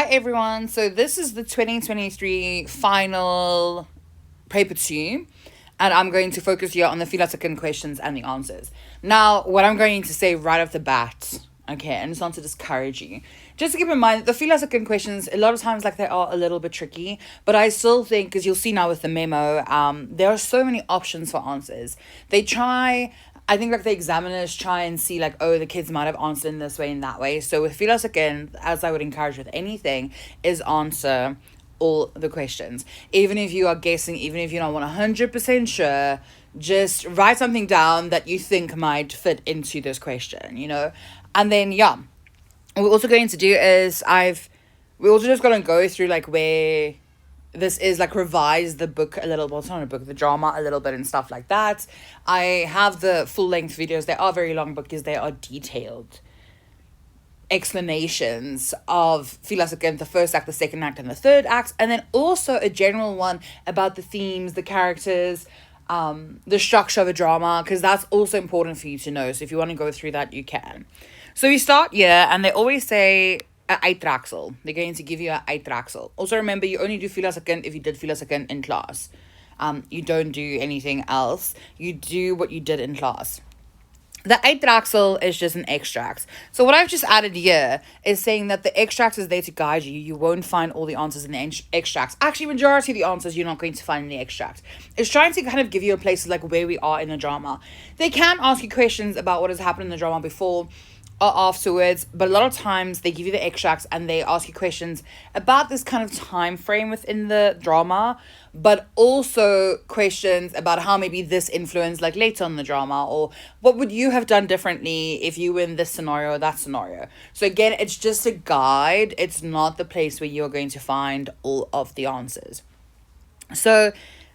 everyone. So this is the 2023 final paper 2, and I'm going to focus here on the philosophical questions and the answers. Now, what I'm going to say right off the bat, okay, and it's not to discourage you, just to keep in mind, the philosophical questions, a lot of times, like, they are a little bit tricky, but I still think, because you'll see now with the memo, there are so many options for answers. I think, like, the examiners try and see, like, oh, the kids might have answered in this way and that way. So with Filas, again, as I would encourage with anything, is answer all the questions. Even if you are guessing, even if you're not 100% sure, just write something down that you think might fit into this question, And then, yeah, what we're also going to do is we're also just going to go through, like, where this is, like, revise the book a little bit. It's not a book, the drama a little bit and stuff like that. I have the full-length videos. They are very long because they are detailed explanations of Philosophia, the first act, the second act, and the third act. And then also a general one about the themes, the characters, the structure of a drama, because that's also important for you to know. So if you want to go through that, you can. So we start here, and they always say a uittreksel. They're going to give you a uittreksel. Also remember, you only do philosophy if you did philosophy in class. You don't do anything else. You do what you did in class. The uittreksel is just an extract. So what I've just added here is saying that the extract is there to guide you. You won't find all the answers in the extracts. Actually, majority of the answers you're not going to find in the extract. It's trying to kind of give you a place like where we are in the drama. They can ask you questions about what has happened in the drama before or afterwards, but a lot of times they give you the extracts and they ask you questions about this kind of time frame within the drama, but also questions about how maybe this influenced, like, later on the drama, or what would you have done differently if you were in this scenario or that scenario. So again, it's just a guide. It's not the place where you're going to find all of the answers. So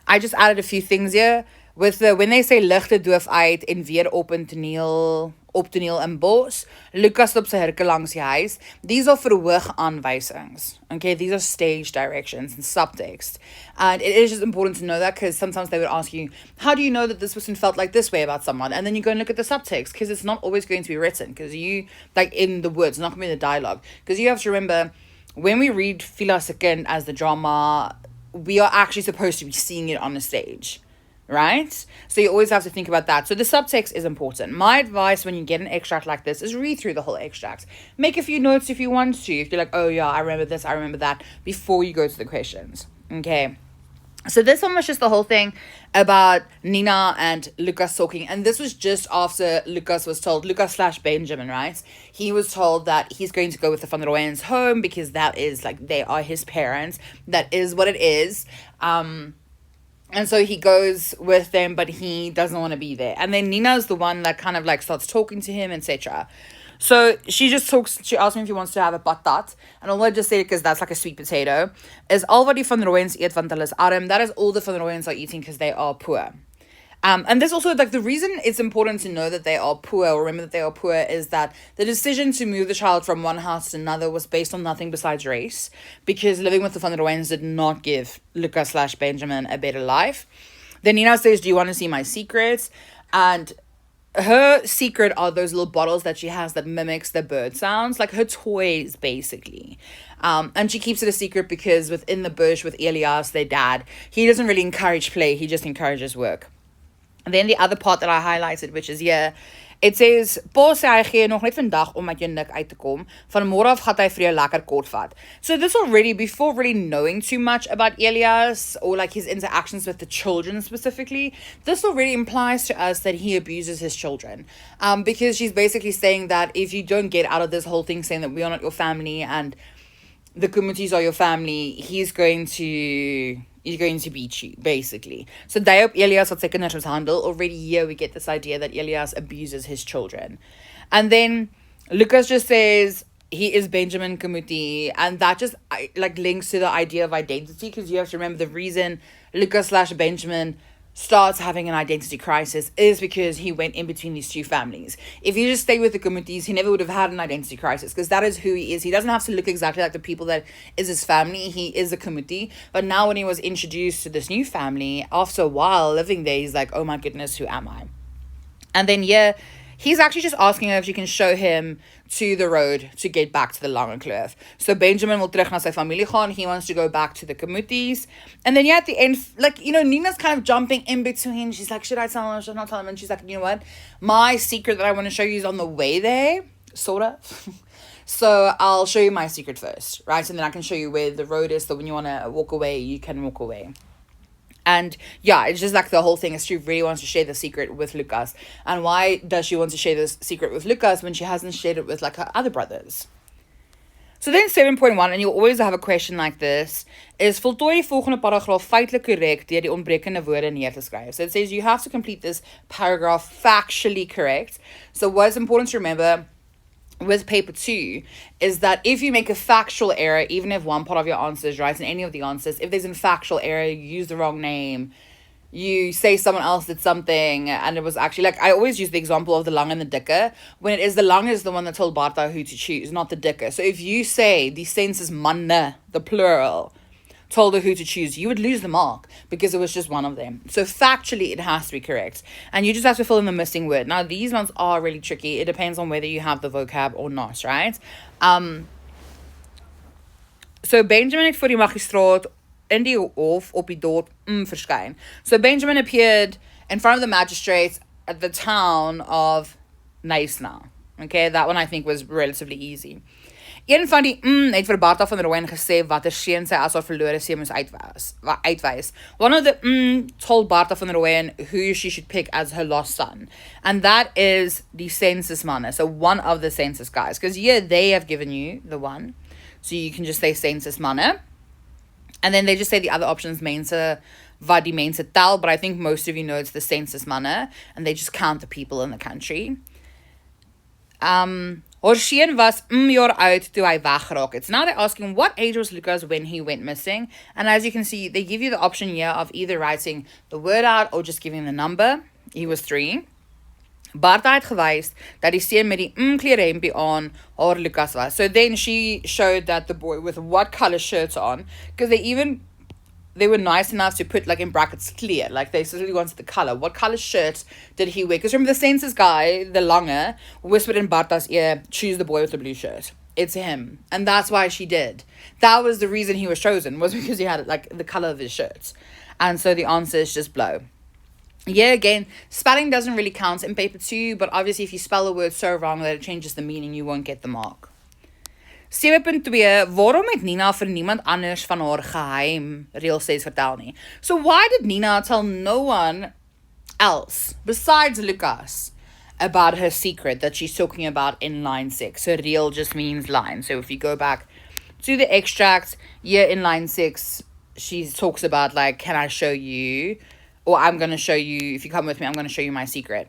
I just added a few things here with when they say ligte doof uit en weer op toneel in bos, Lucas op sy hurke langs die huis. These are verhoogaanwysings. Okay, these are stage directions and subtext. And it is just important to know that, because sometimes they would ask you, how do you know that this person felt like this way about someone? And then you go and look at the subtext, because it's not always going to be written, because you, like, in the words, not going to be in the dialogue. Because you have to remember, when we read Philosophia as the drama, we are actually supposed to be seeing it on the stage. Right? So you always have to think about that. So the subtext is important. My advice when you get an extract like this is read through the whole extract. Make a few notes if you want to. If you're like, oh yeah, I remember this, I remember that, before you go to the questions. Okay. So this one was just the whole thing about Nina and Lucas talking. And this was just after Lucas was told, Lucas/Benjamin, right? He was told that he's going to go with the Van Rooyen's home because that is, like, they are his parents. That is what it is. And so he goes with them, but he doesn't want to be there. And then Nina's the one that kind of, like, starts talking to him, etc. So she asks me if he wants to have a patat. And all I just said, because that's like a sweet potato, is al wat die Van Rooyens eet want hulle is arm. That is all the Van Rooyens are eating because they are poor. And there's also, like, the reason it's important to know that they are poor, or remember that they are poor, is that the decision to move the child from one house to another was based on nothing besides race, because living with the Van Rooyens did not give Lucas/Benjamin a better life. Then Nina says, do you want to see my secrets? And her secret are those little bottles that she has that mimics the bird sounds, like her toys, basically. And she keeps it a secret because within the bush with Elias, their dad, he doesn't really encourage play, he just encourages work. And then the other part that I highlighted, which is here, it says, Pa sê hy gee nog net vandag om met jou nik uit te kom. Van môre af gaan hy vir jou lekker kort vat. So this already, before really knowing too much about Elias, or like his interactions with the children specifically, this already implies to us that he abuses his children. Because she's basically saying that if you don't get out of this whole thing saying that we are not your family and the communities are your family, he's going to beat you, basically. So they op Elias wat sy kinders mishandel. Already here we get this idea that Elias abuses his children. And then Lucas just says he is Benjamin Kamuti, and that just like links to the idea of identity, because you have to remember the reason Lucas/Benjamin starts having an identity crisis is because he went in between these two families. If you just stay with the Kamutis, he never would have had an identity crisis, because that is who he is. He doesn't have to look exactly like the people that is his family. He is a Kamuti. But now when he was introduced to this new family, after a while living there, he's like, oh my goodness, who am I? And then, yeah, He's actually just asking her if she can show him to the road to get back to the Lange Kloof. So Benjamin wil terug na sy familie gaan. He wants to go back to the Kamutis. And then, yeah, at the end, like, you know, Nina's kind of jumping in between. She's like, should I tell him? Should I not tell him? And she's like, you know what? My secret that I want to show you is on the way there, sort of. So I'll show you my secret first, right? And then I can show you where the road is. So when you want to walk away, you can walk away. And yeah, it's just like the whole thing is she really wants to share the secret with Lucas. And why does she want to share this secret with Lucas when she hasn't shared it with like her other brothers? So then 7.1, and you'll always have a question like this, is voltooi die volgende paragraaf feitlik korrek deur die ontbrekende woorde neer te skryf. So it says you have to complete this paragraph factually correct. So what's important to remember with paper 2 is that if you make a factual error, even if one part of your answer is right in any of the answers, if there's a factual error, you use the wrong name, you say someone else did something, and it was actually, like, I always use the example of the Lange and the Dikke, when it is the Lange is the one that told Bartha who to choose, not the Dikke. So if you say the census manne, the plural, told her who to choose, you would lose the mark because it was just one of them. So factually, it has to be correct. And you just have to fill in the missing word. Now, these ones are really tricky. It depends on whether you have the vocab or not, right? So Benjamin het voor die magistraat in die hof op die dorp verskyn. So Benjamin appeared in front of the magistrates at the town of Neisna. Okay, that one I think was relatively easy. Een van die het vir Bartha van der Rooyen gesê watter seun sy as haar verlore seun moes uitwys. One of the told Bartha van der Rooyen who she should pick as her lost son. And that is the census manne. So one of the census guys. Because yeah, they have given you the one. So you can just say census manne. And then they just say the other options, mense wat die mense tel. But I think most of you know it's the census manne. And they just count the people in the country. Haar seun was jaar oud toe hy weggeraak het. So now they're asking what age was Lucas when he went missing. And as you can see, they give you the option here of either writing the word out or just giving the number. He was 3. Bartha het gewys dat die seun met die kleurhempie aan haar Lucas was. So then she showed that the boy with what color shirts on, because they were nice enough to put like in brackets clear, like they certainly wanted the color. What color shirt did he wear? Because remember the census guy, the Lange, whispered in Bartha's ear, choose the boy with the blue shirt. It's him. And that's why she did. That was the reason he was chosen, was because he had like the color of his shirt. And so the answer is just blow. Yeah, again, spelling doesn't really count in paper 2, but obviously if you spell a word so wrong that it changes the meaning, you won't get the mark. 7.2, waarom het Nina vir niemand anders van haar geheim reël 6 vertel nie? So why did Nina tell no one else besides Lucas about her secret that she's talking about in line 6? So reël just means line. So if you go back to the extract, here in line 6, she talks about like, can I show you? Or I'm going to show you, if you come with me, I'm going to show you my secret.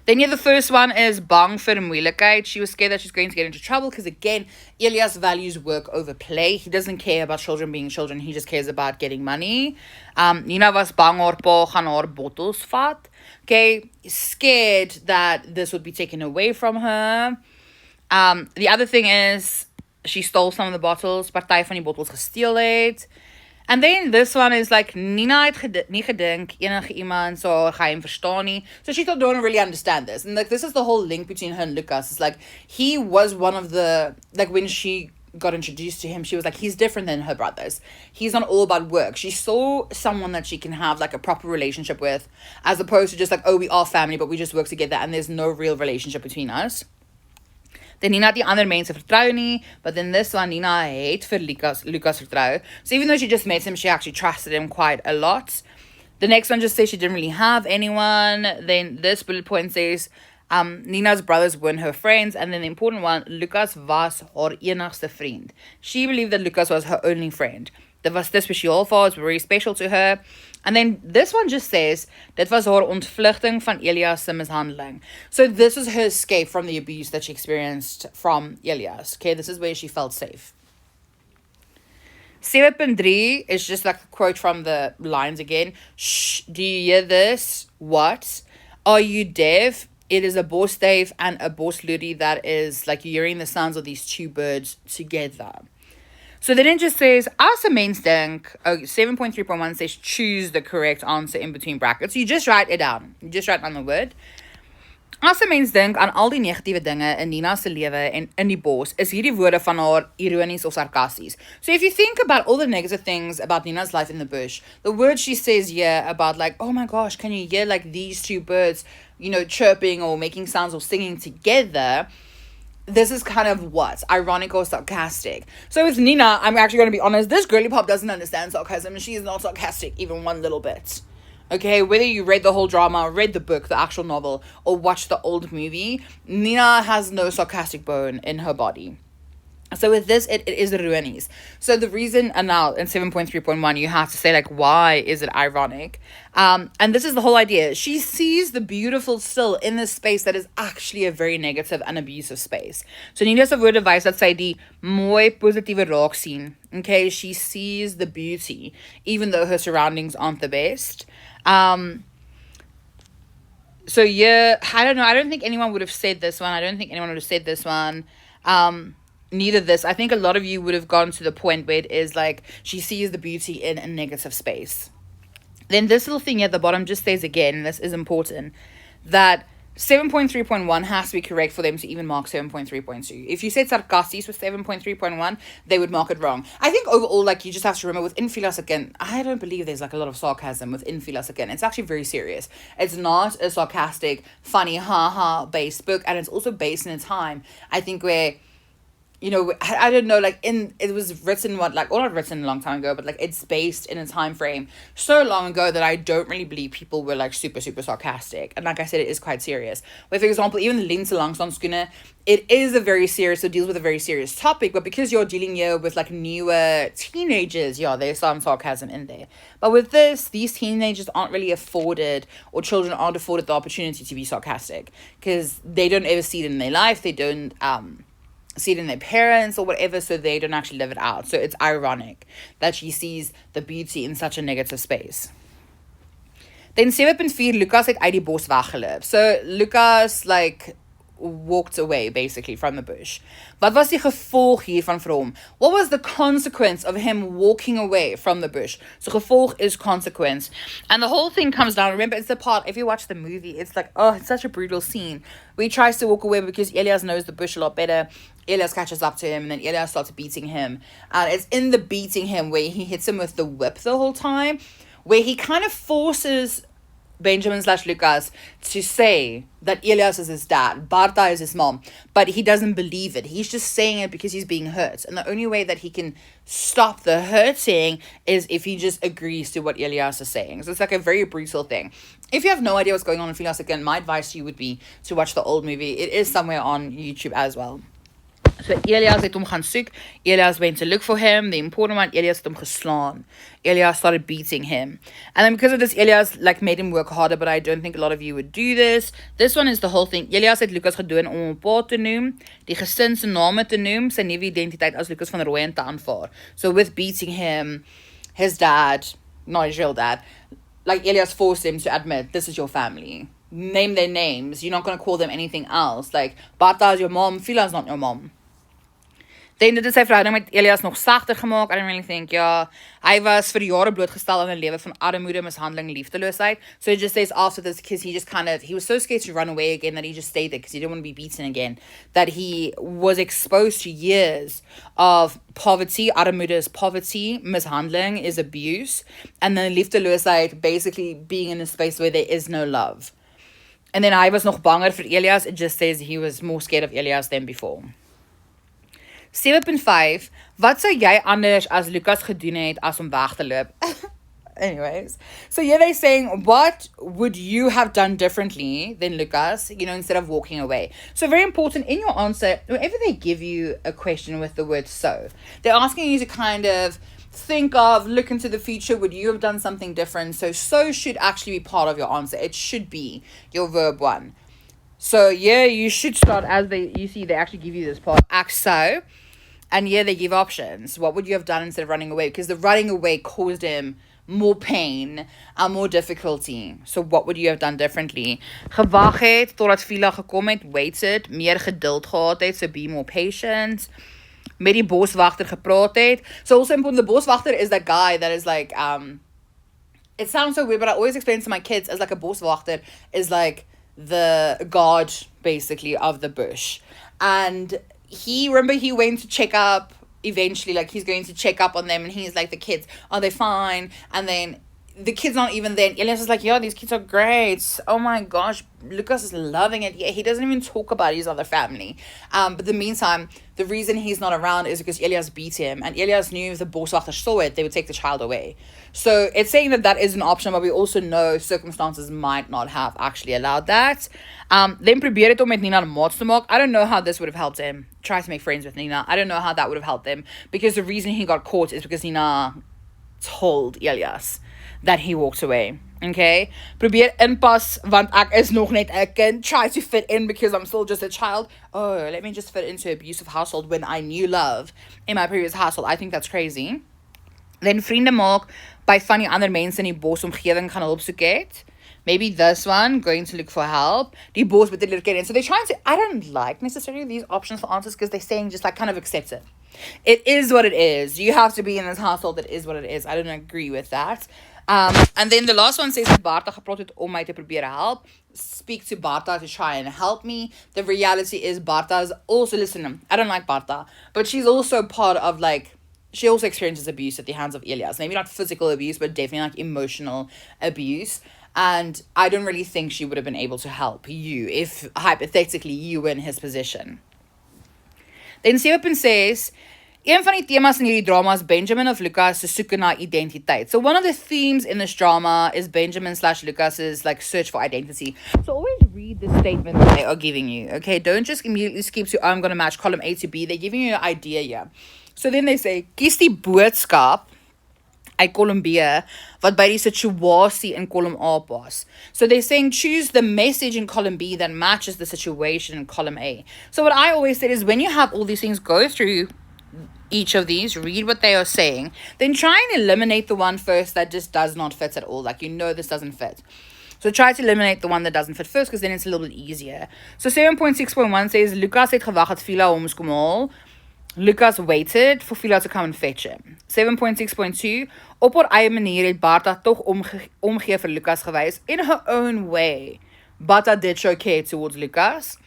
Then yeah, the first one is bang vir moeilikheid. She was scared that she's going to get into trouble because again, Elias values work over play. He doesn't care about children being children. He just cares about getting money. Nina was bang haar pa gaan haar bottels vat. Okay, scared that this would be taken away from her. The other thing is she stole some of the bottles. Party van die bottels gesteel het. And then this one is like, Nina het nie gedink enige iemand sou haar geheim verstaan nie. So she don't really understand this. And like, this is the whole link between her and Lucas. It's like, he was one of the, like when she got introduced to him, she was like, he's different than her brothers. He's not all about work. She saw someone that she can have like a proper relationship with, as opposed to just like, oh, we are family, but we just work together and there's no real relationship between us. Then Nina het die ander mense vertrou nie, but then this one, Nina het vir Lucas vertrou. So even though she just met him, she actually trusted him quite a lot. The next one just says she didn't really have anyone. Then this bullet point says Nina's brothers weren't her friends. And then the important one, Lucas was haar enigste vriend. She believed that Lucas was her only friend. Dit was te spesiaal vir haar, it was very special to her. And then this one just says, dit was haar ontvlugting van Elias se mishandeling. So this is her escape from the abuse that she experienced from Elias. Okay, this is where she felt safe. 7.3 is just like a quote from the lines again. Shh, do you hear this? What? Are you deaf? It is a borsstave and a borstludi that is like you're hearing the sounds of these two birds together. So then it just says, as 'n mens dink, 7.3.1 says choose the correct answer in between brackets. You just write it down. You just write down the word. As 'n mens dink aan al die negatiewe dinge in Nina se lewe en in die bos, is hierdie woorde van haar ironies of sarcasties. So if you think about all the negative things about Nina's life in the bush, the words she says here about like, oh my gosh, can you hear like these two birds, chirping or making sounds or singing together? This is kind of what? Ironic or sarcastic. So with Nina, I'm actually going to be honest, this girly pop doesn't understand sarcasm, and she is not sarcastic even one little bit. Okay, whether you read the whole drama, read the book, the actual novel, or watched the old movie, Nina has no sarcastic bone in her body. So with this, it is ironies. So the reason, and now in 7.3.1, you have to say, like, why is it ironic? And this is the whole idea. She sees the beautiful still in this space that is actually a very negative and abusive space. So Nina se woorde wys dat sy die mooi positiewe raak sien. Okay, she sees the beauty, even though her surroundings aren't the best. So yeah, I don't know. I don't think anyone would have said this one. I don't think anyone would have said this one. Neither this. I think a lot of you would have gone to the point where it is like she sees the beauty in a negative space. Then this little thing at the bottom just says again, and this is important, that 7.3.1 has to be correct for them to even mark 7.3.2. If you said sarcasties with 7.3.1, they would mark it wrong. I think overall, like, you just have to remember within Fiela again, I don't believe there's like a lot of sarcasm within Fiela again. It's actually very serious. It's not a sarcastic, funny, ha-ha based book, and it's also based in a time, I think, where I don't know, like, it was written, not written a long time ago, but, like, it's based in a time frame so long ago that I don't really believe people were, like, super, super sarcastic. And like I said, it is quite serious. Where, for example, even the Linse Langstonskune, it is it deals with a very serious topic, but because you're dealing here with, like, newer teenagers, yeah, there's some sarcasm in there. But with this, these teenagers aren't really afforded, or children aren't afforded the opportunity to be sarcastic, because they don't ever see it in their life, they don't, see it in their parents or whatever, so they don't actually live it out. So it's ironic that she sees the beauty in such a negative space. Then 7.4, Lucas het uit die bos weggeloop. So Lucas, like, walked away basically from the bush. Wat was die gevolg hiervan vir hom? What was the consequence of him walking away from the bush? So gevolg is consequence. And the whole thing comes down, remember, it's the part, if you watch the movie, it's like, oh, it's such a brutal scene where he tries to walk away because Elias knows the bush a lot better. Elias catches up to him, and then Elias starts beating him. And it's in the beating him where he hits him with the whip the whole time, where he kind of forces Benjamin/Lucas to say that Elias is his dad, Barta is his mom, but he doesn't believe it. He's just saying it because he's being hurt. And the only way that he can stop the hurting is if he just agrees to what Elias is saying. So it's like a very brutal thing. If you have no idea what's going on in Fiela again, my advice to you would be to watch the old movie. It is somewhere on YouTube as well. So Elias het hom gaan soek. Elias went to look for him. The important one, Elias het hom geslaan. Elias started beating him. And then because of this, Elias, like, made him work harder, but I don't think a lot of you would do this. This one is the whole thing. Elias het Lucas gedoen om hom pa te noem, die gesin se name te noem, sy nuwe identiteit as Lucas van Rooyen te aanvaar. So with beating him, his dad, not his real dad, like, Elias forced him to admit, this is your family. Name their names. You're not going to call them anything else. Like, Bata is your mom, Fiela's not your mom. Then dit het sy verhouding met Elias nog sagter gemaak. I don't really think, ja, hy was vir jare blootgestel aan 'n lewe van armoede, mishandeling, liefdeloosheid. So it just says after this, because he was so scared to run away again that he just stayed there because he didn't want to be beaten again. That he was exposed to years of poverty. Armoede is poverty, mishandeling is abuse, and then liefdeloosheid, basically being in a space where there is no love. And then hy was nog banger vir Elias. It just says he was more scared of Elias than before. 7.5, wat sou jy anders as Lucas gedoen het as om weg te loop? Anyways, so yeah, they're saying, what would you have done differently than Lucas, instead of walking away? So very important in your answer, whenever they give you a question with the word so, they're asking you to kind of think of, look into the future, would you have done something different? So should actually be part of your answer. It should be your verb 1. So yeah, you should start they actually give you this part, act so, and yeah, they give options. What would you have done instead of running away? Because the running away caused him more pain and more difficulty. So what would you have done differently? Gewag het totdat Fiela gekom het, waited, meer geduld gehad het, so be more patient. Met die boswagter gepraat het. So also important, the boswagter is that guy that is like, it sounds so weird, but I always explain to my kids as like a boswagter is like the god, basically, of the bush. And remember, he went to check up eventually, like, he's going to check up on them, and he's like, the kids, are they fine? And then the kid's not even there. Elias is like, yeah, these kids are great. Oh my gosh, Lucas is loving it. Yeah, he doesn't even talk about his other family. But in the meantime, the reason he's not around is because Elias beat him, and Elias knew if the boswachters saw it, they would take the child away. So it's saying that is an option, but we also know circumstances might not have actually allowed that. Then probeer het om met Nina maats te maak. I don't know how this would have helped him. Try to make friends with Nina. I don't know how that would have helped him, because the reason he got caught is because Nina told Elias that he walked away. Okay? Probeer inpas, want ek is nog net 'n kind. Try to fit in because I'm still just a child. Oh, let me just fit into an abusive household when I knew love in my previous household. I think that's crazy. Then vriende maak by van die ander mense in die bosomgewing gaan hulp soek het. Maybe this one, going to look for help. Die bos met die leer ken. So they're trying to, I don't like necessarily these options for answers, because they're saying just like kind of accept it. It is what it is. You have to be in this household. It is what it is. I don't agree with that. And then the last one says that Barta gepraat het om my te probeer help. Speak to Barta to try and help me. The reality is Barta is also, listen, I don't like Barta, but she's also part of, like, she also experiences abuse at the hands of Elias. Maybe not physical abuse, but definitely like emotional abuse. And I don't really think she would have been able to help you if hypothetically you were in his position. Then 7 says, een van die temas in hierdie drama is Benjamin of Lucas se soeke na identiteit. So one of the themes in this drama is Benjamin/Lucas's like search for identity. So always read the statement that they are giving you. Okay, don't just immediately skip to, I'm going to match column A to B. They're giving you an idea here. So then they say, kies die boodskap uit kolom B wat by die situasie in kolom A pas. So they're saying choose the message in column B that matches the situation in column A. So what I always said is, when you have all these things, go through each of these, read what they are saying, then try and eliminate the one first that just does not fit at all. Like, this doesn't fit. So try to eliminate the one that doesn't fit first, because then it's a little bit easier. So 7.6.1 says, Lucas het gewag dat Fiela hom kom haal. Lucas waited for Fiela to come and fetch him. 7.6.2, op haar eie manier het Barta toch omgee vir Lucas gewys. In her own way, Barta did show care towards Lucas.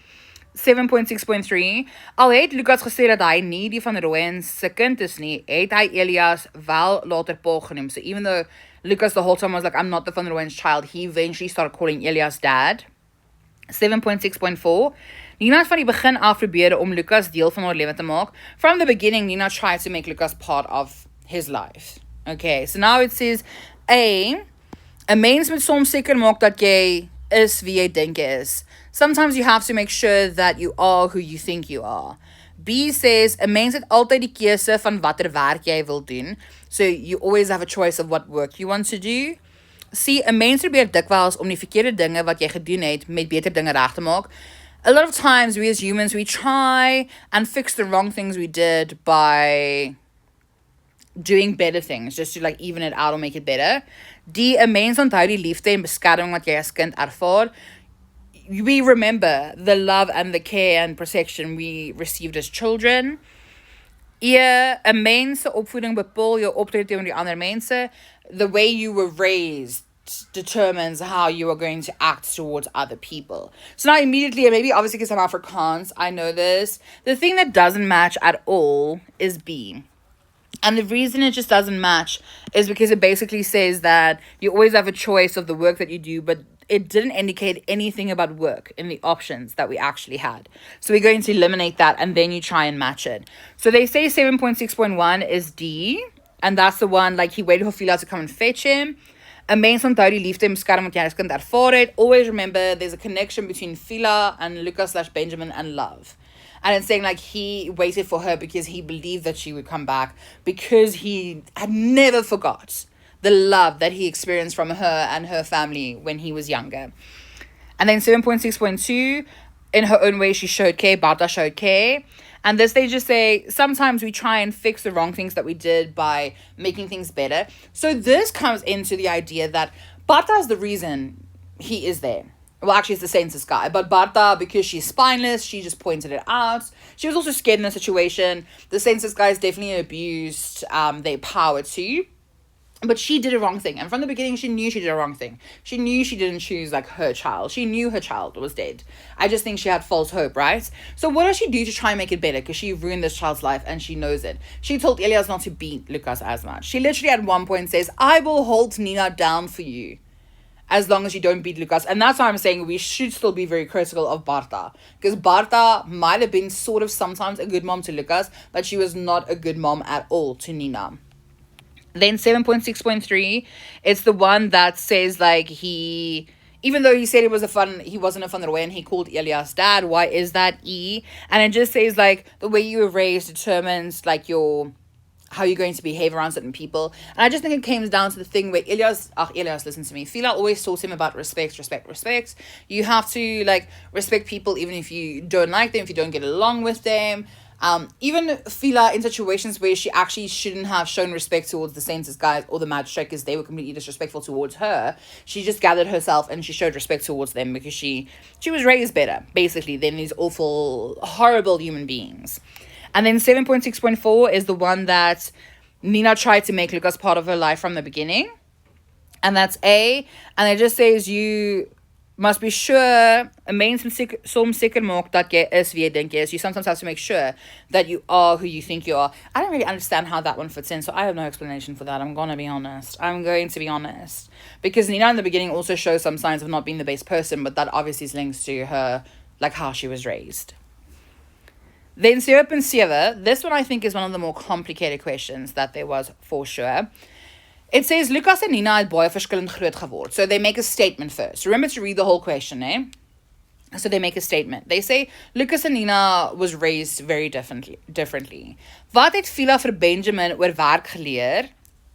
7.6.3, al het Lucas gesê dat hy nie die van Rowan se kind is nie, het hy Elias wel later pa genoem. So even though Lucas the whole time was like, I'm not the van Rowan's child, he eventually started calling Elias dad. 7.6.4, Nina het van die begin af probeer om Lucas deel van haar lewe te maak. From the beginning, Nina tried to make Lucas part of his life. Okay, so now it says, A mens moet soms seker maak dat jy is wie jy dink jy is. Sometimes you have to make sure that you are who you think you are. B says, 'n mens het altyd die keuse van watter werk jy wil doen. So you always have a choice of what work you want to do. C, 'n mens probeer dikwels om die verkeerde dinge wat jy gedoen het met beter dinge reg te maak. A lot of times we as humans, we try and fix the wrong things we did by doing better things, just to like even it out or make it better. D, 'n mens onthou die liefde en beskerming wat jy as kind ervaar. We remember the love and the care and protection we received as children. E, 'n mens se opvoeding bepaal jou optrede teenoor die ander mense. The way you were raised determines how you are going to act towards other people. So now immediately, and maybe obviously because I'm Afrikaans, I know this, the thing that doesn't match at all is B. And the reason it just doesn't match is because it basically says that you always have a choice of the work that you do, but it didn't indicate anything about work in the options that we actually had. So we're going to eliminate that, and then you try and match it. So they say 7.6.1 is D, and that's the one, like, he waited for Fiela to come and fetch him. 'n mens onthou die liefde en beskerming wat jy as kind ervaar het. Always remember there's a connection between Fiela and Lucas/Benjamin and love. And it's saying like he waited for her because he believed that she would come back, because he had never forgot the love that he experienced from her and her family when he was younger. And then 7.6.2, in her own way, she showed care. Barta showed care. And this, they just say, sometimes we try and fix the wrong things that we did by making things better. So this comes into the idea that Barta is the reason he is there. Well, actually, it's the census guy. But Barta, because she's spineless, she just pointed it out. She was also scared in the situation. The census guys definitely abused their power too. But she did a wrong thing. And from the beginning, she knew she did a wrong thing. She knew she didn't choose, like, her child. She knew her child was dead. I just think she had false hope, right? So what does she do to try and make it better? Because she ruined this child's life and she knows it. She told Elias not to beat Lucas as much. She literally at one point says, I will hold Nina down for you as long as you don't beat Lucas. And that's why I'm saying we should still be very critical of Barta. Because Barta might have been sort of sometimes a good mom to Lucas, but she was not a good mom at all to Nina. Then 7.6.3, it's the one that says, like, even though he said he wasn't a fun way, and he called Elias dad, why is that E? And it just says, like, the way you were raised determines, like, how you're going to behave around certain people. And I just think it came down to the thing where Elias, listen to me. Fiela always taught him about respect. You have to, like, respect people even if you don't like them, if you don't get along with them. Even Fiela in situations where she actually shouldn't have shown respect towards the census guys or the magistrate because they were completely disrespectful towards her, she just gathered herself and she showed respect towards them because she was raised better, basically, than these awful, horrible human beings. And then 7.6.4 is the one that Nina tried to make Lucas part of her life from the beginning. And that's A. And it just says you must be sure, 'n mens moet soms seker maak dat jy is wie jy dink jy is. You sometimes have to make sure that you are who you think you are. I don't really understand how that one fits in, so I have no explanation for that. I'm going to be honest. Because Nina in the beginning also shows some signs of not being the best person, but that obviously is linked to her, like, how she was raised. Then 0.7, this one I think is one of the more complicated questions that there was for sure. It says, Lucas and Nina het baie verskillend groot geword. So they make a statement first. Remember to read the whole question, eh? So they make a statement. They say, Lucas and Nina was raised very differently. Wat het Fiela vir Benjamin oor werk geleer?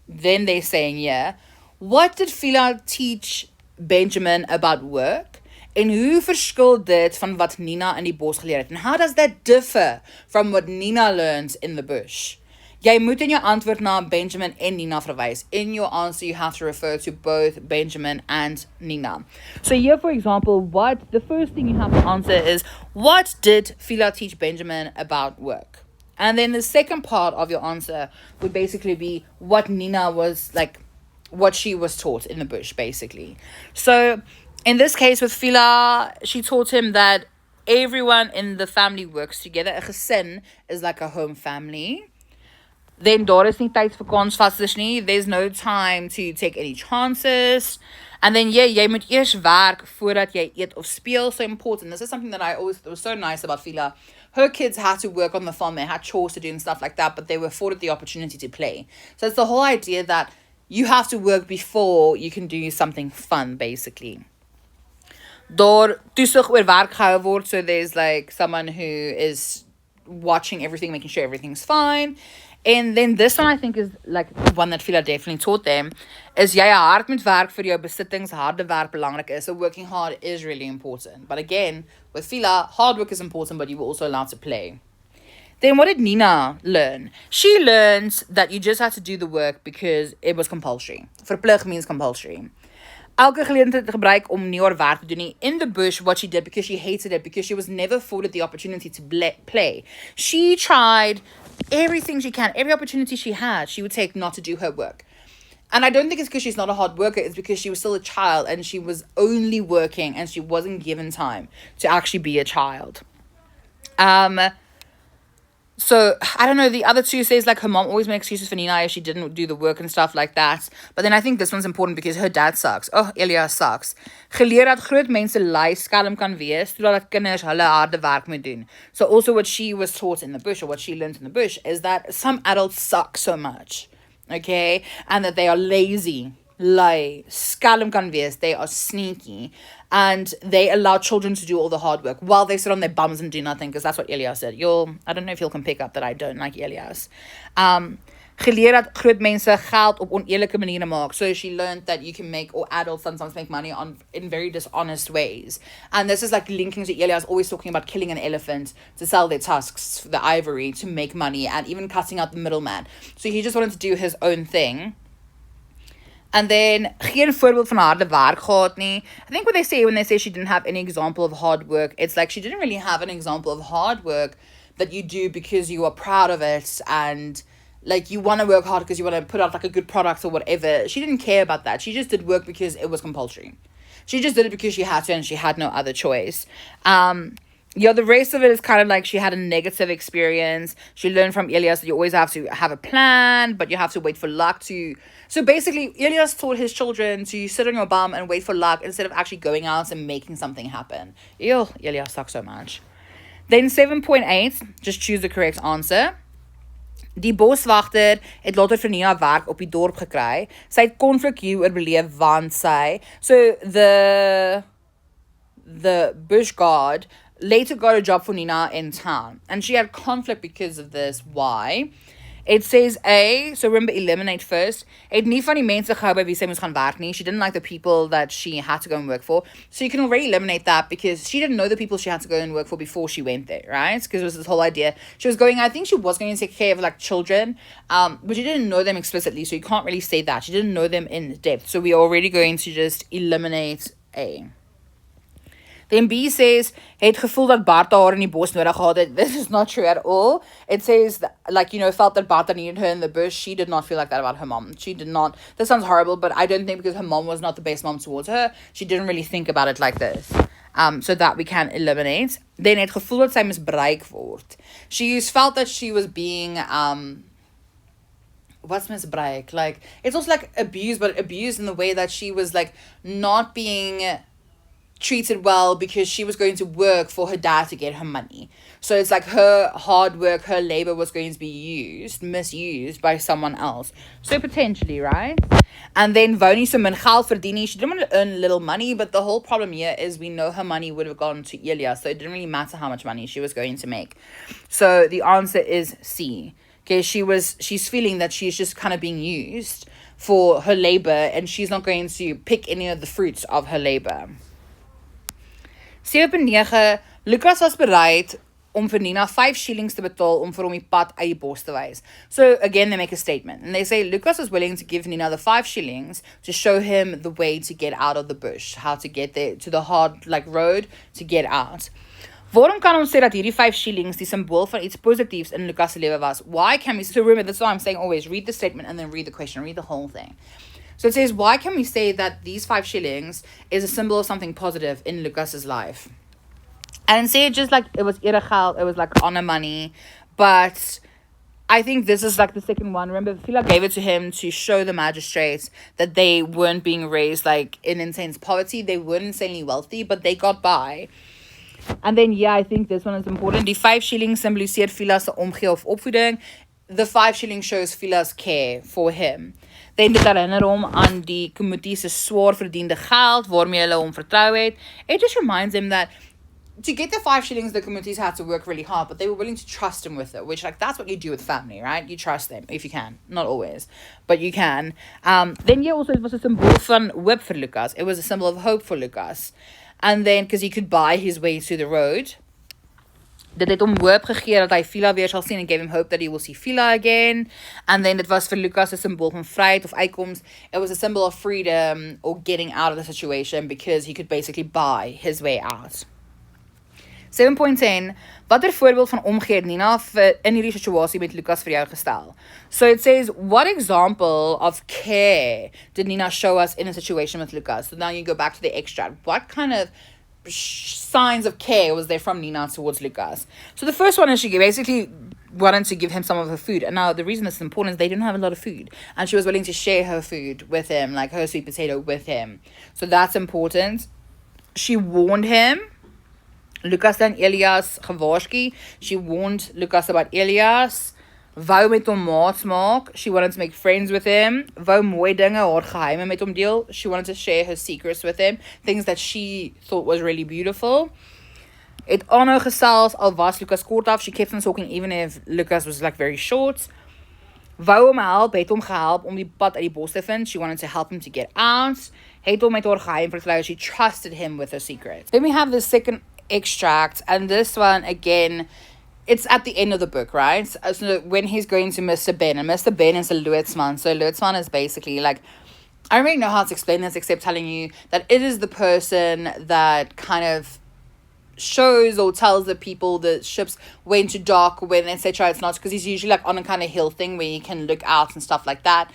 Then they're saying, yeah. What did Fiela teach Benjamin about work? En hoe verskil dit van wat Nina in die bos geleer het? And how does that differ from what Nina learns in the bush? Jy moet in jou antwoord na Benjamin en Nina verwys. In your answer, you have to refer to both Benjamin and Nina. So here, for example, the first thing you have to answer is, what did Fiela teach Benjamin about work? And then the second part of your answer would basically be what Nina was, like, what she was taught in the bush, basically. So in this case with Fiela, she taught him that everyone in the family works together. A gesin is like a home family. Then daar is nie tyd vir kansvasters nie. There's no time to take any chances. And then jy moet eers werk voordat jy eet of speel. So important. This is something that I always thought was so nice about Fiela. Her kids had to work on the farm. They had chores to do and stuff like that, but they were afforded the opportunity to play. So it's the whole idea that you have to work before you can do something fun, basically. Daar toesig oor werk gehou word. So there's like someone who is watching everything, making sure everything's fine. And then this one I think is like the one that Fiela definitely taught them, is jy hard moet werk vir jou besittings, harde werk belangrik is. So working hard is really important. But again, with Fiela, hard work is important, but you were also allowed to play. Then what did Nina learn? She learned that you just had to do the work because it was compulsory. Verplig means compulsory. Elke geleentheid gebruik om nie haar werk te doen nie. In the bush, what she did, because she hated it, because she was never afforded the opportunity to play. She tried everything she can, every opportunity she had, she would take not to do her work. And I don't think it's because she's not a hard worker, it's because she was still a child and she was only working and she wasn't given time to actually be a child. So, I don't know, the other two says, like, her mom always made excuses for Nina if she didn't do the work and stuff like that. But then I think this one's important because her dad sucks. Oh, Elias sucks. Geleer dat groot mense lui skelm kan wees, sodat kinders hulle harde werk moet doen. So also what she was taught in the bush, or what she learned in the bush, is that some adults suck so much. Okay? And that they are lazy. Lui, skelm kan wees, they are sneaky. And they allow children to do all the hard work while they sit on their bums and do nothing, because that's what Elias said. I don't know if you can pick up that I don't like Elias. Geleer dat groot mense geld op oneerlike maniere maak. So she learned that you can make, or adults sometimes make money in very dishonest ways. And this is like linking to Elias always talking about killing an elephant to sell their tusks, the ivory, to make money, and even cutting out the middleman. So he just wanted to do his own thing. And then, geen voorbeeld van harde werk gehad nie. I think what they say when they say she didn't have any example of hard work, it's like she didn't really have an example of hard work that you do because you are proud of it and like, you want to work hard because you want to put out, like, a good product or whatever. She didn't care about that. She just did work because it was compulsory. She just did it because she had to and she had no other choice. The rest of it is kind of like she had a negative experience. She learned from Elias that you always have to have a plan, but you have to wait for luck to... So basically, Elias taught his children to sit on your bum and wait for luck instead of actually going out and making something happen. Ew, Elias sucks so much. Then 7.8, just choose the correct answer. Die boswagter het later vir Nina werk op die dorp gekry. Sy het konflik hier oorleef want sy... So the bush guard later got a job for Nina in town. And she had conflict because of this. Why? It says A, so remember, eliminate first. Het nie van die mense gehou by wie sy moes gaan werk nie. She didn't like the people that she had to go and work for. So you can already eliminate that because she didn't know the people she had to go and work for before she went there, right? Because it was this whole idea. I think she was going to take care of, like, children, but she didn't know them explicitly, so you can't really say that. She didn't know them in depth. So we are already going to just eliminate A. Then B says, het gevoel dat Bart haar in die bos nodig gehad het. This is not true at all. It says, that, like, felt that Bart needed her in the bush. She did not feel like that about her mom. She did not. This sounds horrible, but I don't think because her mom was not the best mom towards her, she didn't really think about it like this. So that we can eliminate. Then het gevoel dat sy misbruik word. She felt that she was being... what's misbruik? Like, it's also like abused, but abused in the way that she was, like, not being... treated well because she was going to work for her dad to get her money. So it's like her hard work, her labor was going to be misused by someone else. So potentially, right? And then wou nie so min geld verdien nie. She didn't want to earn little money, but the whole problem here is we know her money would have gone to Elias, so it didn't really matter how much money she was going to make. So the answer is C. Okay, she's feeling that she's just kind of being used for her labor and she's not going to pick any of the fruits of her labor. 7.9, Lucas was bereid om vir Nina 5 shillings te betaal om vir hom die pad uit die bos te wys. So again, they make a statement. And they say Lucas was willing to give Nina the 5 shillings to show him the way to get out of the bush. How to get there, to the hard, like, road to get out. Waarom kan ons sê dat hierdie 5 shillings die symbool van iets positiefs in Lucas se lewe was? Why can we... So remember, that's why I'm saying always read the statement and then read the question. Read the whole thing. So it says, why can we say that these 5 shillings is a symbol of something positive in Lucas's life? And say it just like it was geld, it was like honor money. But I think this is like the second one. Remember, Fila gave it to him to show the magistrates that they weren't being raised like in intense poverty. They weren't insanely wealthy, but they got by. And then, yeah, I think this one is important. Die 5 shillings symboliseer Fila se omgee of opvoeding. The 5 shillings shows Fila's care for him. Then dit herinner hom aan die community se swaar verdiende geld waarmee hulle hom vertrou het. It just reminds him that to get the 5 shillings, the communities had to work really hard, but they were willing to trust him with it, which, like, that's what you do with family, right? You trust them, if you can. Not always, but you can. Then, yeah, also, it was a symbol van hoop for Lucas. It was a symbol of hope for Lucas. And then, because he could buy his way to the road, dit het hom hoop gegee dat hy Fila weer sal sien and gave him hope that he will see Fila again. And then it was for Lucas a symbol van vryheid of uitkoms. It was a symbol of freedom or getting out of the situation because he could basically buy his way out. 7.10, watter voorbeeld van omgee het Nina in hierdie situasie met Lucas vir jou gestel? So it says, what example of care did Nina show us in a situation with Lucas? So now you go back to the extract. What kind of signs of care was there from Nina towards Lucas? So the first one is she basically wanted to give him some of her food. And now the reason it's important is they didn't have a lot of food. And she was willing to share her food with him, like her sweet potato with him. So that's important. She warned him. Lucas en Elias gewaarsku. She warned Lucas about Elias. Wou met hom maats maak. She wanted to make friends with him. Wou mooi dinge, haar geheime met hom deel. She wanted to share her secrets with him. Things that she thought was really beautiful. Het aanhou gesels, al was Lucas kort af. She kept on talking even if Lucas was like very short. Wou hom help, het hom gehelp om die pad uit die bos te vind. She wanted to help him to get out. Het hom met haar geheim vertrou. She trusted him with her secrets. Then we have the second extract, and this one again, it's at the end of the book, right? So when he's going to Mr. Ben, and Mr. Ben is a loodsman. So loodsman is basically like, I don't really know how to explain this except telling you that it is the person that kind of shows or tells the people the ships when to dock, when etc. It's not because he's usually like on a kind of hill thing where you can look out and stuff like that.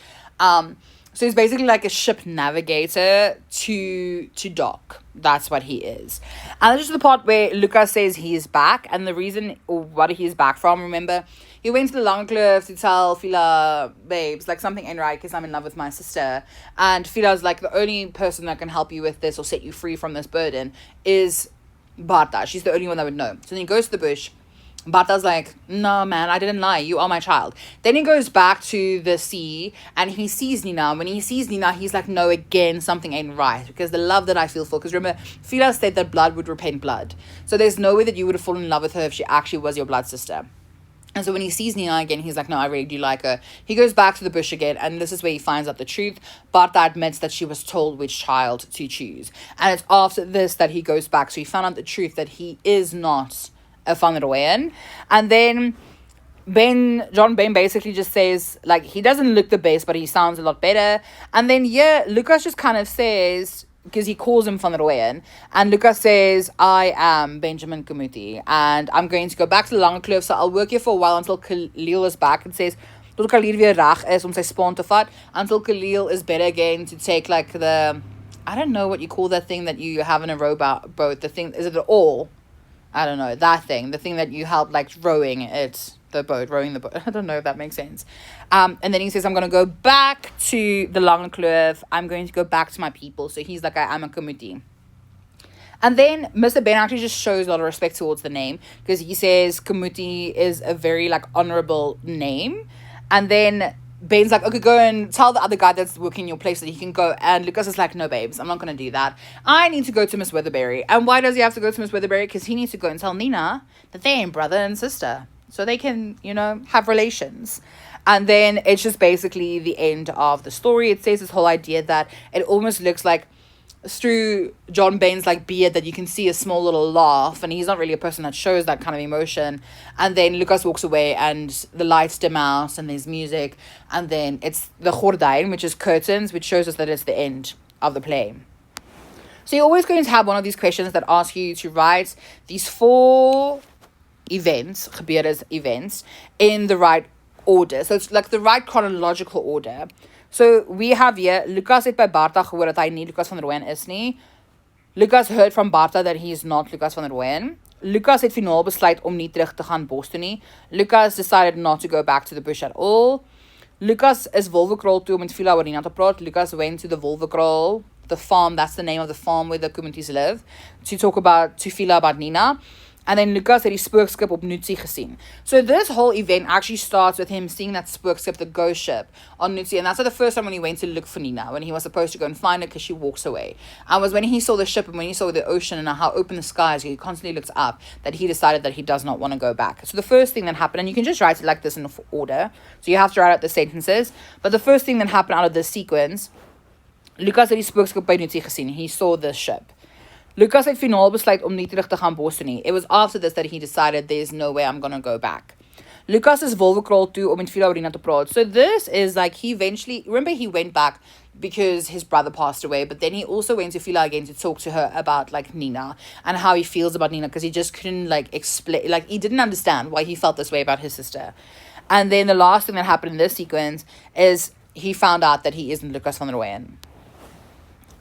So he's basically like a ship navigator to dock. That's what he is. And this is the part where Lucas says he is back, and the reason or what he is back from, remember, he went to the Langkloof to tell Fiela, babes, like something ain't right because I'm in love with my sister. And Fila's like, the only person that can help you with this or set you free from this burden is Barta. She's the only one that would know. So then he goes to the bush. Barta's like, no, man, I didn't lie. You are my child. Then he goes back to the sea and he sees Nina. When he sees Nina, he's like, no, again, something ain't right. Because the love that I feel for, because remember, Fiela said that blood would repay blood. So there's no way that you would have fallen in love with her if she actually was your blood sister. And so when he sees Nina again, he's like, no, I really do like her. He goes back to the bush again, and this is where he finds out the truth. Barta admits that she was told which child to choose. And it's after this that he goes back. So he found out the truth that he is not a Van Rooyen. And then John Ben basically just says, like, he doesn't look the best, but he sounds a lot better. And then, Lucas just kind of says, because he calls him Van Rooyen, and Lucas says, I am Benjamin Kamuti, and I'm going to go back to the Langkloof, so I'll work here for a while until Khalil is back, and says, tot Khalil weer reg is om sy span te vat, until Khalil is better again to take, like, the, I don't know what you call that thing that you have in a rowboat, the thing, is it an oar? I don't know, that thing, the thing that you help, like, rowing the boat. I don't know if that makes sense. And then he says, I'm going to go back to the Langkloof. I'm going to go back to my people. So he's like, I'm a Kamuti. And then Mr. Ben actually just shows a lot of respect towards the name, because he says Kamuti is a very, like, honorable name. And then Ben's like, okay, go and tell the other guy that's working in your place that he can go. And Lucas is like, no, babes, I'm not going to do that. I need to go to Miss Weatherbury. And why does he have to go to Miss Weatherbury? Because he needs to go and tell Nina that they ain't brother and sister. So they can, have relations. And then it's just basically the end of the story. It says this whole idea that it almost looks like through John Bain's like beard that you can see a small little laugh, and he's not really a person that shows that kind of emotion. And then Lucas walks away and the lights dim out and there's music, and then it's the gordijn, which is curtains, which shows us that it's the end of the play. So you're always going to have one of these questions that ask you to write these 4 events, gebeures events, in the right order. So it's like the right chronological order. So we have here, Lucas het by Barta gehoor dat hy nie Lucas van Rooyen is nie. Lucas heard from Barta that he is not Lucas van Rooyen. Lucas het finaal besluit om nie terug te gaan bos toe nie. Lucas decided not to go back to the bush at all. Lucas is Wolwekraal toe om met Fiela oor Nina te praat. Lucas went to the Wolwekraal, the farm, that's the name of the farm where the communities live, to talk to Fiela about Nina. And then Lucas het die spookskip op Nutsi gesien. So this whole event actually starts with him seeing that spookskip, the ghost ship, on Nutsi. And that's like the first time when he went to look for Nina, when he was supposed to go and find her because she walks away. And was when he saw the ship and when he saw the ocean and how open the sky is, he constantly looks up, that he decided that he does not want to go back. So the first thing that happened, and you can just write it like this in order, so you have to write out the sentences, but the first thing that happened out of this sequence, Lucas het die spookskip by Nutsi gesien. He saw this ship. Lucas het finaal besluit om nie terug te gaan bos toe nie. It was after this that he decided there's no way I'm gonna go back. Lucas is Wolwekraal toe om met Fiela oor Nina te praat. So this is like he eventually, remember he went back because his brother passed away, but then he also went to Fiela again to talk to her about like Nina and how he feels about Nina, because he just couldn't like explain, like he didn't understand why he felt this way about his sister. And then the last thing that happened in this sequence is he found out that he isn't Lucas van Rooyen.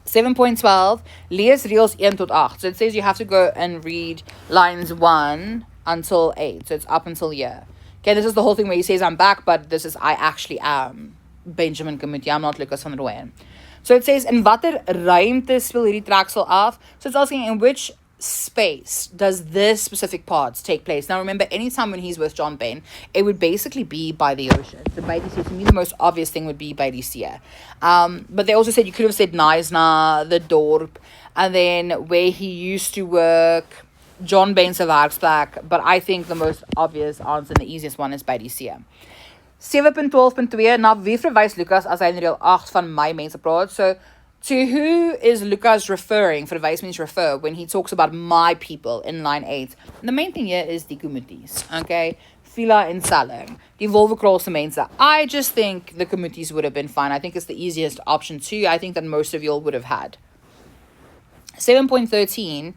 7.12, lees reels 1 tot 8. So it says you have to go and read lines 1 until 8. So it's up until here. Okay, this is the whole thing where he says, I'm back, but this is, I actually am Benjamin Kamuti. I'm not Lucas van Rooyen. So it says, in watter ruimte speel hierdie treksel af? So it's asking, in which space does this specific part take place? Now remember, anytime when he's with John Bain, it would basically be by the ocean. So by the sea, to me the most obvious thing would be by the sea. But they also said you could have said Naisna, the dorp, and then where he used to work, John Bain's werksplek, but I think the most obvious answer and the easiest one is by die see. 7.12.2, na wie verwys Lucas as hy in deel 8 van my mense praat? So to who is Lucas referring? Verwys means refer when he talks about my people in line 8. And the main thing here is die Kamutis, okay? Fiela en Salling, die Wolwekraalse mense. I just think the Kamutis would have been fine. I think it's the easiest option too. I think that most of y'all would have had. 7.13,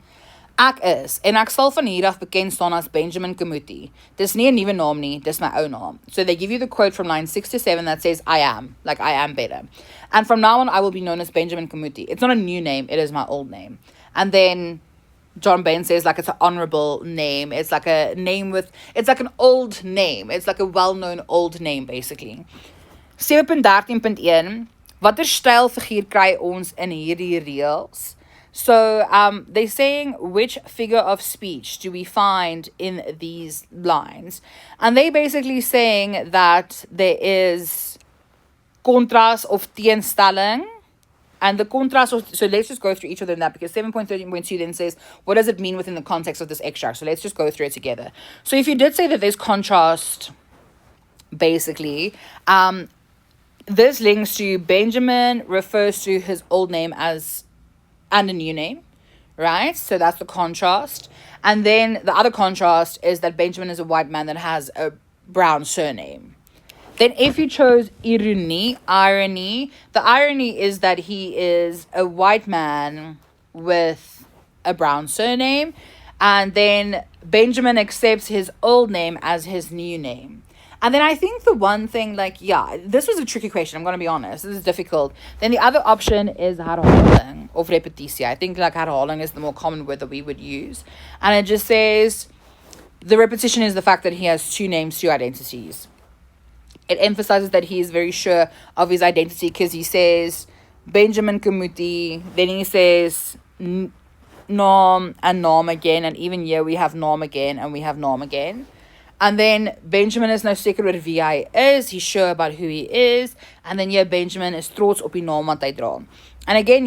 Ek is, en ek sal van hier af bekend staan as Benjamin Kamuti. Dis nie 'n nuwe naam nie, dis my ou naam. So they give you the quote from line 6 to 7 that says, I am better. And from now on, I will be known as Benjamin Kamuti. It's not a new name, it is my old name. And then John Bain says, like, it's an honorable name. It's like a name it's like an old name. It's like a well-known old name, basically. 7.13.1, watter stylfiguur kry ons in hierdie reels? So they're saying, which figure of speech do we find in these lines? And they're basically saying that there is contrast of teenstelling. And the contrast, so let's just go through each of them, that because 7.13.2 then says, what does it mean within the context of this extract? So let's just go through it together. So if you did say that there's contrast, basically, this links to Benjamin refers to his old name as and a new name, right? So that's the contrast. And then the other contrast is that Benjamin is a white man that has a brown surname. Then if you chose irony, the irony is that he is a white man with a brown surname. And then Benjamin accepts his old name as his new name. And then I think the one thing, like, yeah, this was a tricky question, I'm going to be honest. This is difficult. Then the other option is herhaling of repetitie. I think, like, herhaling is the more common word that we would use. And it just says, the repetition is the fact that he has two names, two identities. It emphasizes that he is very sure of his identity because he says, Benjamin Kamuti, then he says, naam and naam again. And even here we have naam again and we have naam again. And then Benjamin is nou seker oor wie hy is. He's sure about who he is. And then Benjamin is trots op die naam wat hy dra. And again,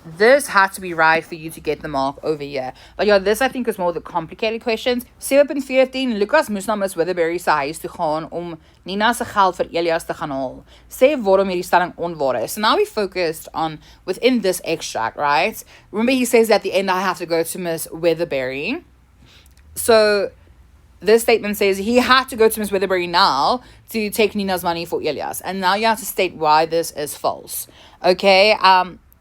this had to be right for you to get the mark over here. But this I think is more the complicated questions. 7.14, Lucas moes na Miss Witherberry se huis toe gaan om Nina se geld vir Elias te gaan haal. Sê waarom hierdie stelling onwaar is. So now we focused on within this extract, right? Remember he says at the end, I have to go to Miss Witherberry. So this statement says he had to go to Miss Witherberry now to take Nina's money for Elias. And now you have to state why this is false. Okay?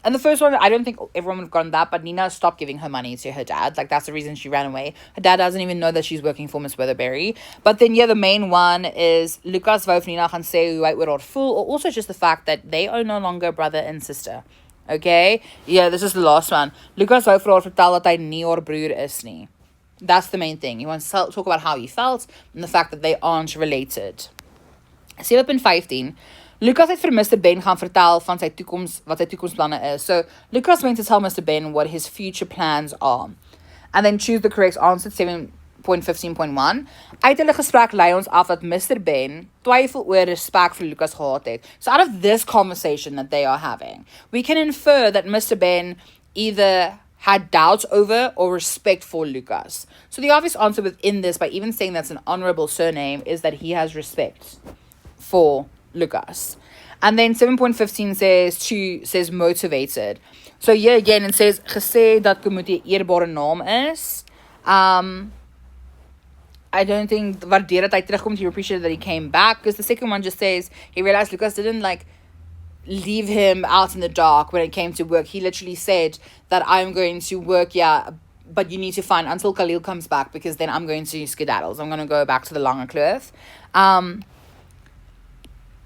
And the first one, I don't think everyone would have gotten that, but Nina stopped giving her money to her dad. Like, that's the reason she ran away. Her dad doesn't even know that she's working for Miss Witherberry. But then, the main one is Lucas wou vir Nina gaan sê hoe hy oor haar voel, or also just the fact that they are no longer brother and sister. Okay? This is the last one. Lucas wou vir haar vertel dat hy nie haar broer is nie. That's the main thing. He wants to talk about how he felt and the fact that they aren't related. 7.15. Lucas het vir Mr. Ben gaan vertel van wat sy toekomsplanne is. So, Lucas went to tell Mr. Ben what his future plans are. And then choose the correct answer, 7.15.1. Uit hulle gesprek lei ons af dat Mr. Ben twyfel oor respek vir Lucas gehad het. So, out of this conversation that they are having, we can infer that Mr. Ben either had doubts over or respect for Lucas. So, the obvious answer within this, by even saying that's an honorable surname, is that he has respect for Lucas. And then 7.15 says motivated. So here again it says gesê dat Kamuti 'n eerbare naam is. I don't think waardeer dat hy terugkom. He appreciated that he came back, because the second one just says he realized Lucas didn't leave him out in the dark when it came to work. He literally said that I'm going to work, but you need to find until Khalil comes back, because then I'm going to skedaddles. I'm going to go back to the Lange Kloof.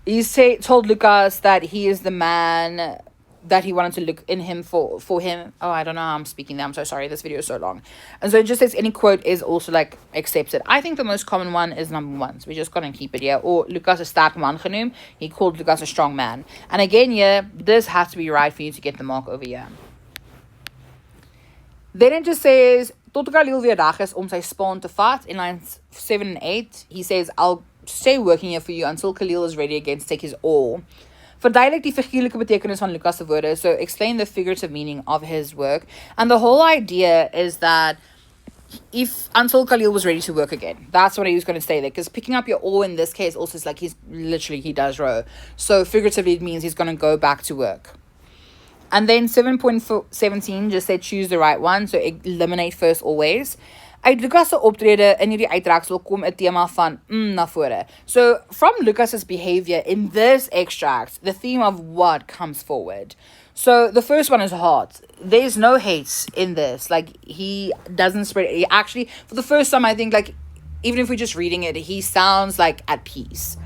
He told Lucas that he is the man that he wanted to look in him for him. Oh, I don't know how I'm speaking there. I'm so sorry. This video is so long. And so it just says any quote is also accepted. I think the most common one is number 1. So we just got to keep it here. Or Lucas is sterk man genoem. He called Lucas a strong man. And again, this has to be right for you to get the mark over here. Then it just says, tot Khalil weer reg is om sy span te vat. In lines 7 and 8, he says, I'll stay working here for you until Khalil is ready again to take his all. Verduidelik die figuurlike betekenis van Lucas se woorde. So explain the figurative meaning of his work. And the whole idea is that until Khalil was ready to work again, that's what he was going to stay there. Because picking up your oar in this case also is he does row. So figuratively it means he's going to go back to work. And then 7.17 just said choose the right one. So eliminate first always. Uit Lucas se optrede in hierdie uittreksel kom 'n tema van na vore. So, from Lucas's behavior in this extract, the theme of what comes forward. So, the first one is heart. There's no hate in this. Like, he doesn't spread it. He actually, for the first time, I think, like, even if we're just reading it, he sounds, like, at peace.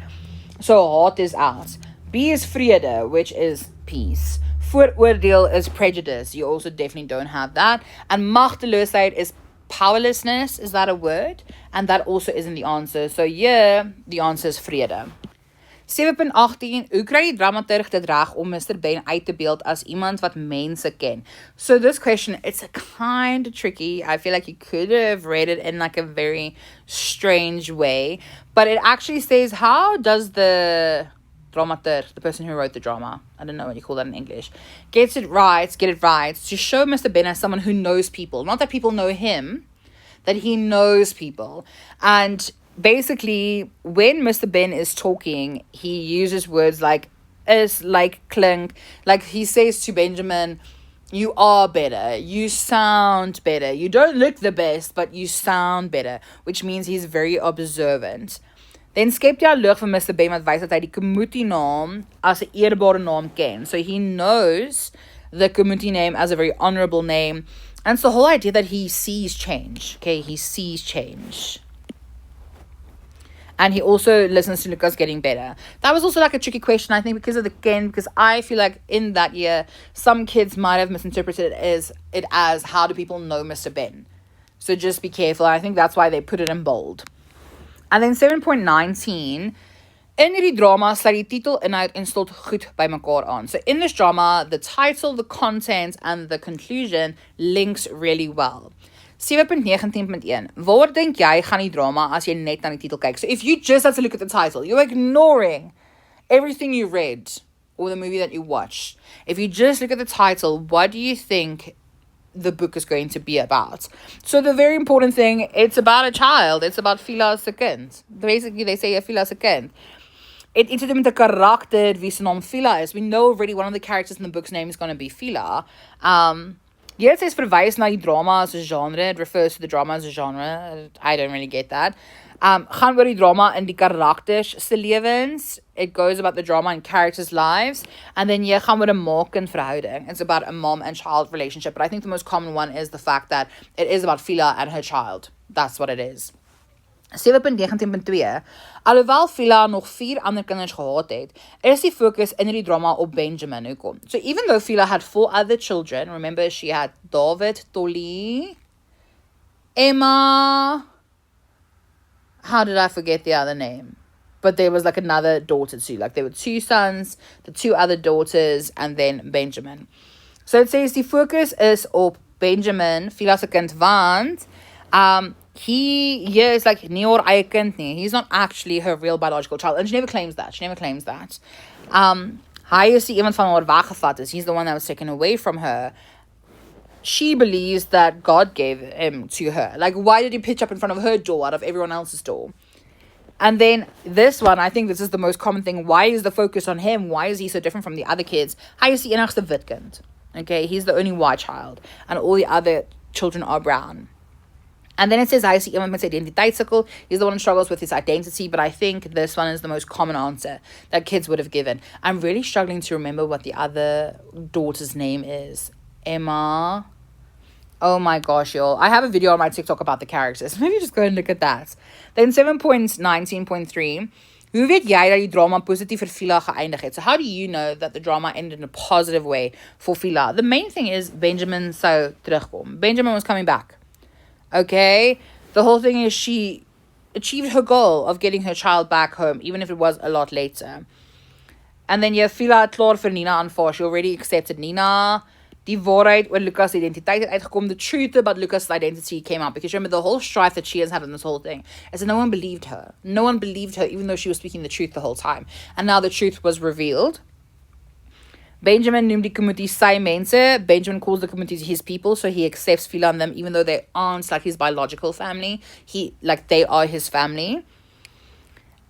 So, heart is out. B is vrede, which is peace. Vooroordeel is prejudice. You also definitely don't have that. And magteloosheid is powerlessness. Is that a word? And that also isn't the answer. So yeah, the answer is vrede. 7.18, hoe kry die dramaturg dit reg om Mr. Ben uit te beeld as iemand wat mense ken? So this question, it's kind of tricky. I feel like you could have read it in like a very strange way. But it actually says, how does the dramaturg, the person who wrote the drama, I don't know what you call that in English, get it right to show Mr. Ben as someone who knows people. Not that people know him, that he knows people. And basically, when Mr. Ben is talking, he uses words like is, like, klink. Like, he says to Benjamin, you are better, you sound better, you don't look the best, but you sound better, which means he's very observant. Dan skep jy 'n lig vir Mr. Ben wat wys dat hy die Kumuti naam as 'n eerbare naam ken. So he knows the Kumuti name as a very honorable name. And it's the whole idea that he sees change. Okay, he sees change. And he also listens to Lucas getting better. That was also like a tricky question, I think, because I feel like in that year, some kids might have misinterpreted it as how do people know Mr. Ben? So just be careful. I think that's why they put it in bold. And then 7.19, in hierdie drama sluit die titel, inhoud en slot goed by mekaar aan. So in this drama, the title, the content, and the conclusion links really well. 7.19.1, waar dink jy gaan die drama as jy net na die titel kyk? So if you just have to look at the title, you're ignoring everything you read or the movie that you watched. If you just look at the title, what do you think the book is going to be about? So the very important thing, it's about a child. It's about Fiela se kind. Basically, they say Fiela se kind. It iets te doen met 'n karakter wie se naam Fiela is. We know already one of the characters in the book's name is going to be Fiela. Here it says verwys na die drama as a genre. It refers to the drama as a genre. I don't really get that. Gaan oor die drama in die karakters se lewens. It goes about the drama in characters' lives. And then jy gaan oor 'n maak-kind verhouding. It's about a mom and child relationship. But I think the most common one is the fact that it is about Fiela and her child. That's what it is. 7.19.2, alhoewel Fiela nog 4 ander kinders gehad het, is die focus in die drama op Benjamin. Hoekom? So even though Fiela had 4 other children, remember she had David, Tolly, Emma, how did I forget the other name? But there was like another daughter too. Like there were 2 sons, the 2 other daughters, and then Benjamin. So it says die focus is op Benjamin, Fiela se kind, want he is like nie haar eie kind nie. He's not actually her real biological child. And she never claims that. Hy is die iemand van haar weggevat is. He's the one that was taken away from her. She believes that God gave him to her. Like, why did he pitch up in front of her door out of everyone else's door? And then this one, I think this is the most common thing. Why is the focus on him? Why is he so different from the other kids? Hy is die enigste wit kind. Okay, he's the only white child. And all the other children are brown. And then it says, hy is iemand met sy identiteitssukkel. He's the one who struggles with his identity. But I think this one is the most common answer that kids would have given. I'm really struggling to remember what the other daughter's name is. Emma. Oh my gosh, y'all. I have a video on my TikTok about the characters. Maybe just go and look at that. Then 7.19.3. Hoe weet jy dat die drama positief vir Fiela geëindig het? So how do you know that the drama ended in a positive way for Fiela? The main thing is Benjamin sou terugkom. Benjamin was coming back. Okay, the whole thing is she achieved her goal of getting her child back home, even if it was a lot later. And then Fiela het klaar vir Nina aanvaar. She already accepted Nina. Die waarheid oor Lucas' identiteit het uitgekom. The truth about Lucas' identity came out. Because remember, the whole strife that she has had in this whole thing is that no one believed her. No one believed her, even though she was speaking the truth the whole time. And now the truth was revealed. Benjamin noemt die Kumuti sy mense. Benjamin calls the Kumutis his people, so he accepts Fiela and them, even though they aren't like his biological family. They are his family.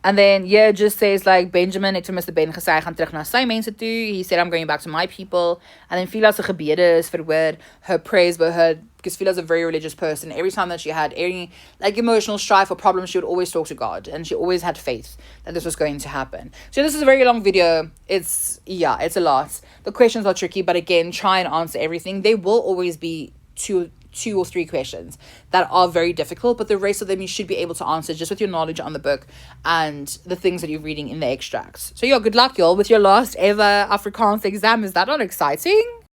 And then, yeah, just says like, Benjamin het vir Mr. Ben gesê, hy gaan terug na sy mense toe. He said, I'm going back to my people. And then Fiela se gebede is verhoor, her prayers were heard, because Fiela's a very religious person. Every time that she had any like emotional strife or problems, she would always talk to God. And she always had faith that this was going to happen. So this is a very long video. It's a lot. The questions are tricky, but again, try and answer everything. There will always be two or three questions that are very difficult, but the rest of them you should be able to answer just with your knowledge on the book and the things that you're reading in the extracts. So yeah, good luck y'all with your last ever Afrikaans exam. Is that not exciting?